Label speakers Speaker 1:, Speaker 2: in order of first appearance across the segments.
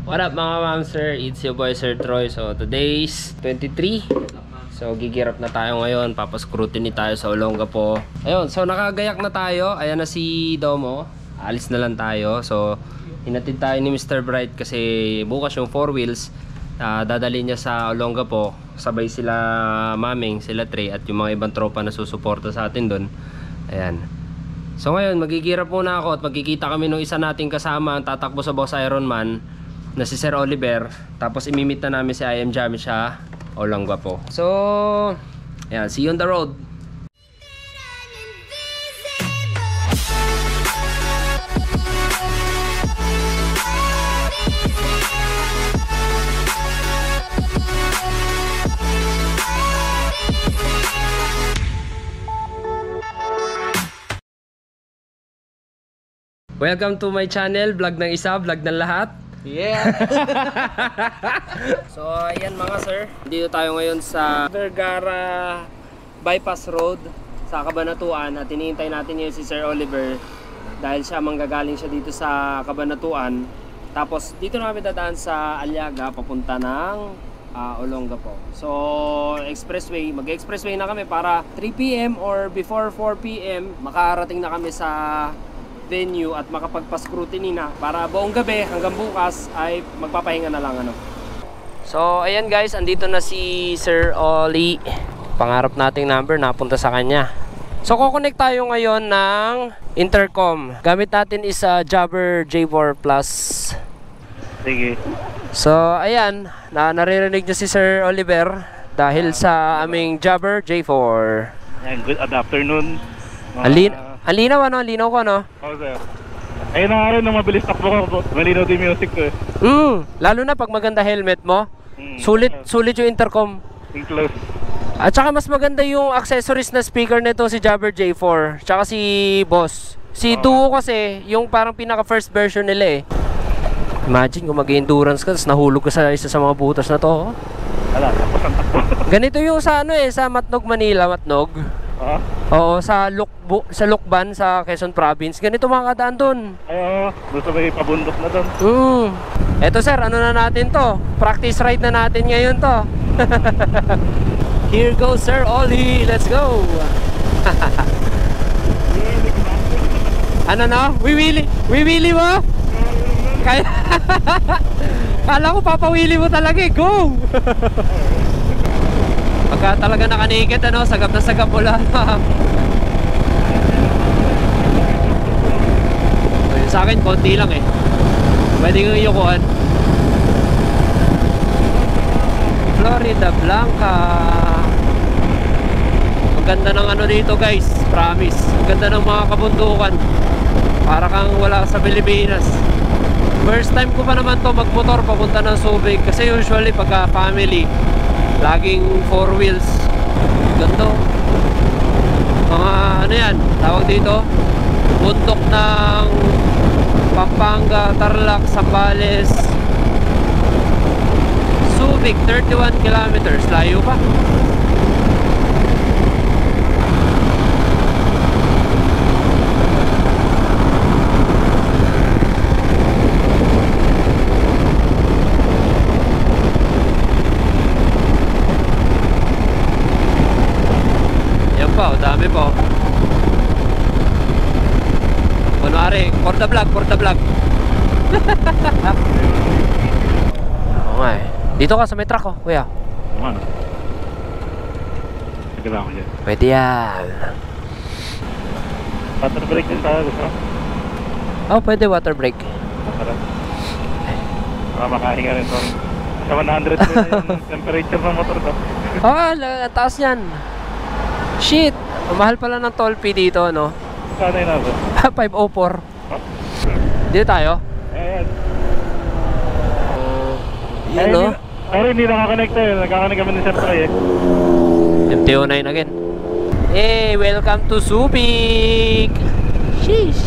Speaker 1: What up mga ma'am sir? It's your boy Sir Troy. So today's 23. So gigirap na tayo ngayon. Papascrutiny tayo sa Olongapo. Ayun, so nakagayak na tayo. Ayan na si Domo. Alis na lang tayo. So hinatid tayo ni Mr. Bright kasi bukas yung 4 wheels. Dadalhin niya sa Olongapo. Sabay sila Maming, sila Trey at yung mga ibang tropa na susuporta sa atin doon. Ayan. So ngayon magigirap muna ako at magkikita kami ng isa nating kasama ang tatakbo sa Boss Ironman na si Sir Oliver. Tapos imimit na namin si I Am Jammy siya Olongapo. So ayan, see you on the road. Welcome to my channel, vlog ng isa, vlog ng lahat.
Speaker 2: Yeah.
Speaker 1: So ayan mga sir, dito tayo ngayon sa Vergara Bypass Road sa Cabanatuan at hinihintay natin ngayon si Sir Oliver dahil siya manggagaling siya dito sa Cabanatuan. Tapos dito na kami dadaan sa Aliaga papunta ng Olongapo. So expressway, mag-expressway na kami para 3 PM or before 4 PM makarating na kami sa venue at makapagpa-scrutiny na para buong gabi hanggang bukas ay magpapahinga na lang ano. So ayan guys, andito na si Sir Oli. Pangarap nating number napunta sa kanya. So kukonek tayo ngayon ng intercom. Gamit natin is Jabber J4 Plus.
Speaker 2: Sige.
Speaker 1: So ayan, naririnig niyo si Sir Oliver dahil sa aming Jabber J4.
Speaker 2: And good afternoon.
Speaker 1: Ang linaw ano? Linaw ko no?
Speaker 2: Oo sir. Ayun na rin, mabilis takbo ko. Malinaw din music ko eh.
Speaker 1: Lalo na pag maganda helmet mo. Sulit yung intercom.
Speaker 2: Close.
Speaker 1: At saka mas maganda yung accessories na speaker nito si Jabber J4. Tsaka si Boss. Si Duo kasi, yung parang pinaka first version nila eh. Imagine kung mag-endurance ka, tapos nahulog ka sa isa sa mga butas na to.
Speaker 2: Wala, tapos ang takbo.
Speaker 1: Ganito yung sa ano eh, sa Matnog, Manila, Matnog. Oo, sa Lukban, sa Quezon Province. Ganito mga kadaan dun.
Speaker 2: Ay oo, gusto may pabundok na dun.
Speaker 1: Eto sir, ano na natin to? Practice ride na natin ngayon to. Here goes Sir Oli, let's go. Ano na? Wiwili mo? Kaya kala ko papawili mo talaga eh, go! Pagka talaga nakanikit ano, sagap na sagap mula. Sa akin, konti lang eh. Pwede kong iyukuhan. Florida Blanca. Ang ganda ng ano dito guys, promise. Ang ganda ng mga kabundukan. Para kang wala sa Pilipinas. First time ko pa naman to magmotor papunta ng Subic. Kasi usually pagka family, laging 4 wheels. Ganto. Mga ano yan, tawag dito, bundok ng Pampanga, Tarlac, Zambales, Subic, 31 kilometers. Layo pa. Dami po. Kunwari, for the vlog. Oo nga eh. Dito ka sa may truck oh, kuya.
Speaker 2: Ano? Sige ba ako dyan?
Speaker 1: Pwede yan.
Speaker 2: Water break din tayo, gusto?
Speaker 1: Oh, pwede water break.
Speaker 2: Makahinga rin to. Sa 100 yung temperature ng motor to.
Speaker 1: Taas yan. Shit! Mahal pala ng toll fee dito, no?
Speaker 2: Sana yun ako?
Speaker 1: 504. Dito tayo?
Speaker 2: Ayan.
Speaker 1: Yan, no?
Speaker 2: Ay, hindi nakakonect eh. Nagkakanig kami ng Sir Troy eh.
Speaker 1: MT-09 again. Hey, welcome to Subic! Sheesh!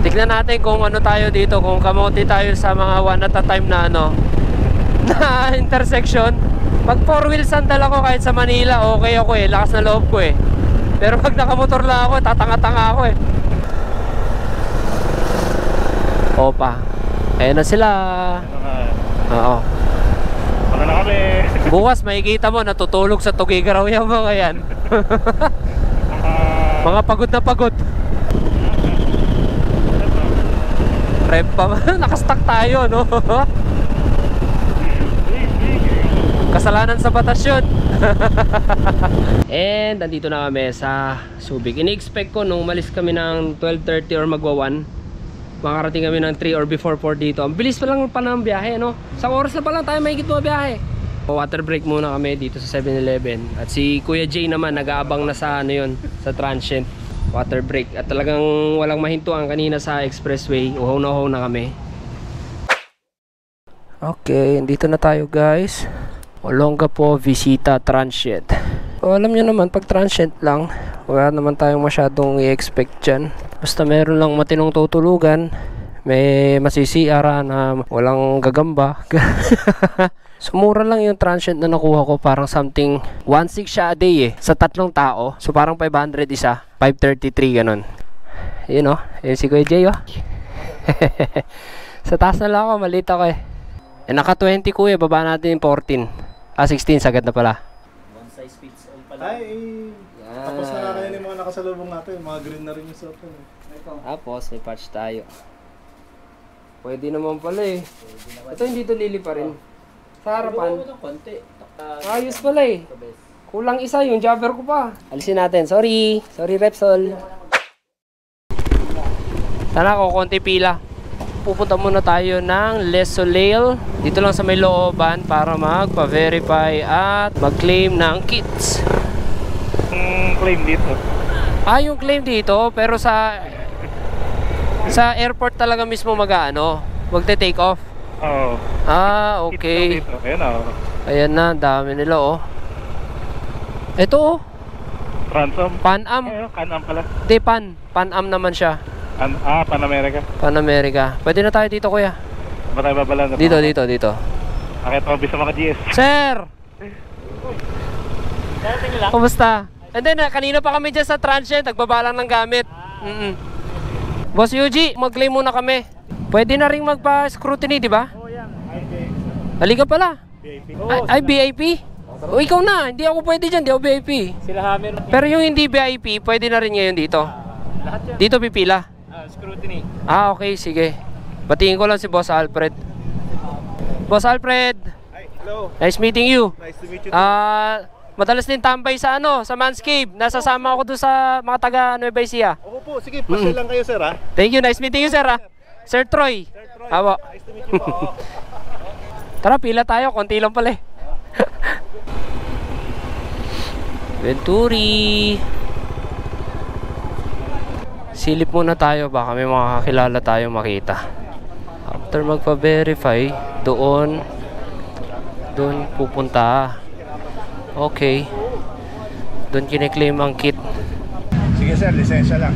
Speaker 1: Tignan natin kung ano tayo dito. Kung kamote tayo sa mga one at a time na ano na intersection. Pag 4 wheels sandal ako kahit sa Manila, okay ako eh. Lakas na loob ko eh. Pero pag nakamotor lang ako, tatanga-tanga ako eh. Opa. Ayan na sila. Oo.
Speaker 2: Ano na kami?
Speaker 1: Bukas makikita mo natutulog sa Tugigaraw yung mga yan. Mga pagod na pagod. Rep pa. Nakastuck tayo, no? Kasalanan sa batas yun. And andito na kami sa Subic. Ini-expect ko nung umalis kami ng 12:30 or magwa 1, makarating kami ng 3 or before 4 dito. Ang bilis pa lang pa ng biyahe, no? Sa oras na pa lang tayo mahigit mga biyahe. Water break muna kami dito sa 7-Eleven. At si Kuya Jay naman nag-aabang na sa ano yun, sa transient. Water break. At talagang walang mahintuan kanina sa expressway. Uhaw na kami. Okay, dito na tayo guys. Olongapo Visita Transient. O, alam nyo naman, pag transient lang, wala naman tayong masyadong i-expect dyan. Basta meron lang matinong tutulugan, may masisiara na walang gagamba. So mura lang yung transient na nakuha ko, parang something 1.6 siya a day sa 3 tao. So parang 500 isa, 533 ganun. Yun o, yun si Kuya Jay o. Sa taas na lang ako, maliit ako eh. Naka 20 kuya, baba natin yung 14. 16 sagad na pala.
Speaker 3: One size fits all pala.
Speaker 4: Ay, tapos na kakainin yung mga nakasalubong natin. Mga green na rin yung suot yun.
Speaker 1: Tapos may patch tayo. Pwede naman pala eh. Ito hindi to lili pa rin. Sa harapan. Ayos pala eh. Kulang isa yung jabber ko pa. Alisin natin. Sorry Repsol. Sana ko konti pila. Pupunta muna tayo ng Les Soleil dito lang sa may looban para magpa-verify at mag-claim ng kits.
Speaker 2: Claim dito.
Speaker 1: Yung claim dito, pero sa airport talaga mismo magte-take off.
Speaker 2: Oo.
Speaker 1: Okay.
Speaker 2: Dito. Ayan o.
Speaker 1: Ayan na, dami nila oh. Ito oh.
Speaker 2: Ransom.
Speaker 1: Pan-Am.
Speaker 2: Can-Am pala.
Speaker 1: Hindi, Pan-Am naman siya.
Speaker 2: Pan America.
Speaker 1: Pan America. Pwede na tayo dito kuya.
Speaker 2: Ba tayo babalan?
Speaker 1: Dito.
Speaker 2: Akit mo bisa mga GS.
Speaker 1: Sir! Kumusta? And then, kanina pa kami dyan sa transient, nagbabalang ng gamit. Boss Yuji, mag-claim muna kami. Pwede na rin magpa-scrutiny, di ba?
Speaker 4: Oo, yan.
Speaker 1: Halika pala.
Speaker 4: VIP.
Speaker 1: Ay, VIP? O, ikaw na. Hindi ako pwede dyan, di ako VIP.
Speaker 3: Sila Hammer.
Speaker 1: Pero yung hindi VIP, pwede na rin ngayon dito.
Speaker 3: Lahat yan.
Speaker 1: Dito pipila.
Speaker 3: Scrutiny.
Speaker 1: Okay, sige. Batiin ko lang si Boss Alfred. Boss Alfred,
Speaker 4: Hi, hello.
Speaker 1: nice meeting you.
Speaker 4: Nice to meet you.
Speaker 1: Madalas din tambay sa sa Manscaped. Nasasama ako doon sa mga taga Nueva Ecija.
Speaker 4: Oo po, sige, pasyal lang kayo sir ha.
Speaker 1: Thank you, nice meeting you sir ha. Sir Troy. Apo.
Speaker 4: Nice to meet you po.
Speaker 1: Tara, pila tayo, konti lang pala eh. Venturi. Silip muna tayo, baka may makakilala tayo makita. After magpa-verify, doon pupunta. Okay. Doon kine-claim ang kit.
Speaker 4: Sige sir, lisensya lang.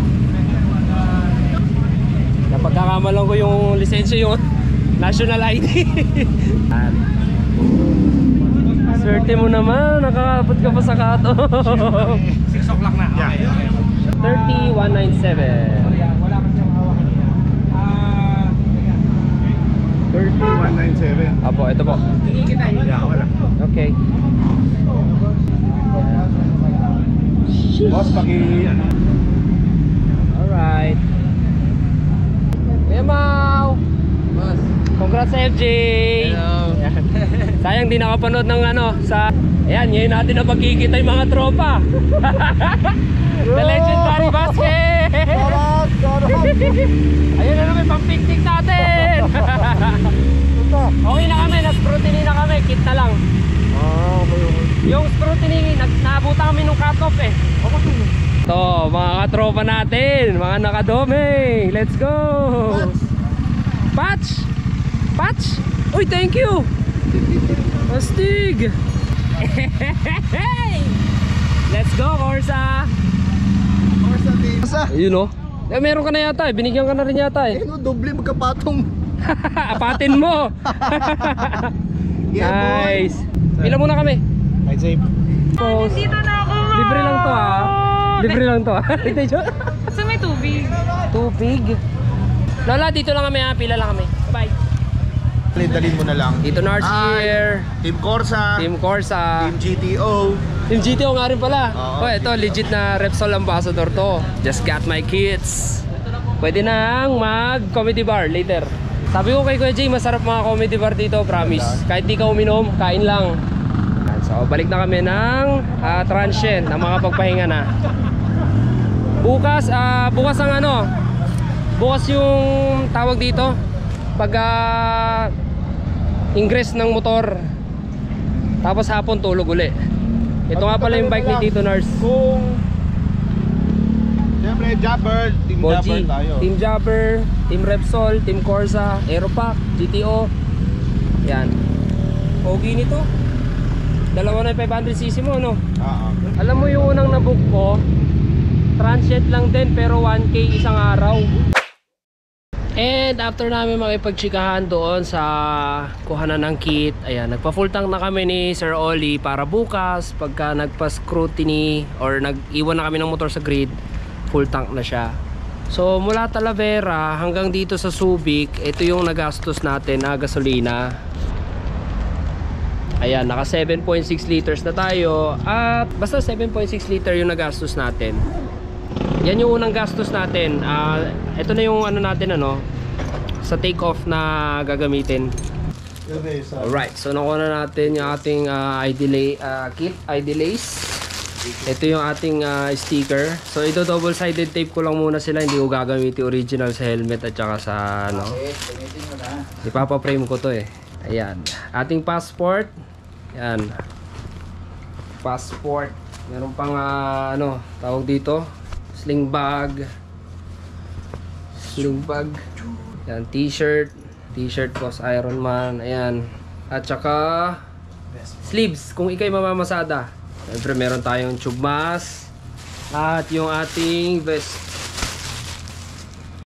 Speaker 1: Napagkakamalan ko yung lisensya, yung national ID. Swerte mo naman, nakakapot ka pa sa kato.
Speaker 4: 6 o'clock na. Yeah.
Speaker 1: 30197.
Speaker 4: 30197.
Speaker 1: Apo, ito po.
Speaker 4: Yeah, wala.
Speaker 1: Okay.
Speaker 4: Boss,
Speaker 1: Alright. Mau. Boss. Congrats sa FJ. Hello. Sayang di nakapanood ng sa... Ayan, ngayon natin na magkikita yung mga tropa. The legendary basket. Ayun na naman, pang-picnic natin. Okay na kami, na-scrutiny na kami. Kit na lang. Yung scrutiny, naabutan kami nung cut-off eh. Ito, mga katropa natin. Mga nakadoming. Let's go. Patch. Uy, thank you. Astig. Let's go, Corsa. Ayun o. Meron ka na yata eh. Binigyan ka na rin yata eh.
Speaker 4: Doble magkapatong.
Speaker 1: Apatin mo. Nice. Pila muna kami.
Speaker 4: Ride safe.
Speaker 5: Dito na ako.
Speaker 1: Libre lang to ha. Libre lang to ha.
Speaker 5: Sa may tubig.
Speaker 1: Tubig. Lola, dito lang kami ha. Pila lang kami. Bye.
Speaker 6: Dalhin mo na lang.
Speaker 1: Tito Nars here.
Speaker 6: Team Corsa.
Speaker 1: Team Corsa.
Speaker 6: Team GTO.
Speaker 1: Team GTO nga rin pala.
Speaker 6: Oo,
Speaker 1: Oh, ito legit na Repsol ambassador to. Just got my kits. Pwede nang mag-comedy bar later. Sabi ko kay Kuya Jay, masarap mga comedy bar dito, promise. Kahit di ka uminom, kain lang. So, balik na kami ng transient, ng mga pagpahinga na. Bukas ang ano, bukas yung tawag dito, pag ingress ng motor. Tapos hapon tulog uli. Ito nga pala yung bike ni Tito Nars.
Speaker 6: Siyempre, Jabber. Team Jabber
Speaker 1: Boji,
Speaker 6: tayo.
Speaker 1: Team Jabber, Team Repsol, Team Corsa, Aeropack, GTO. Yan. Pogi nito. Dalawa na 500cc mo, no? Alam mo yung unang nabook ko, transient lang din pero 1K isang araw. And after namin makipagtsikahan doon sa kuhanan ng kit, ayan, nagpa-full tank na kami ni Sir Oli para bukas pagka nagpa-scrutiny or nag-iwan na kami ng motor sa grid, full tank na siya. So mula Talavera hanggang dito sa Subic, ito yung nagastos natin na gasolina. Ayan, naka 7.6 liters na tayo. At basta 7.6 liter yung nagastos natin. Yan yung unang gastos natin. Ito na yung ano natin, ano, sa take off na gagamitin. Alright, so nakuha na natin yung ating kit, ID lace. Ito yung ating sticker. So ito double sided tape ko lang muna sila. Hindi ko gagamitin original sa helmet at saka sa ano. Ipapa-frame ko to eh. Ayan, ating passport. Ayan, passport. Meron pang ano, tawag dito, sling bag. Ayan, t-shirt boss Iron Man. Ayan, at saka sleeves kung ikay mamamasada. Siyempre meron tayong tube mask at yung ating vest.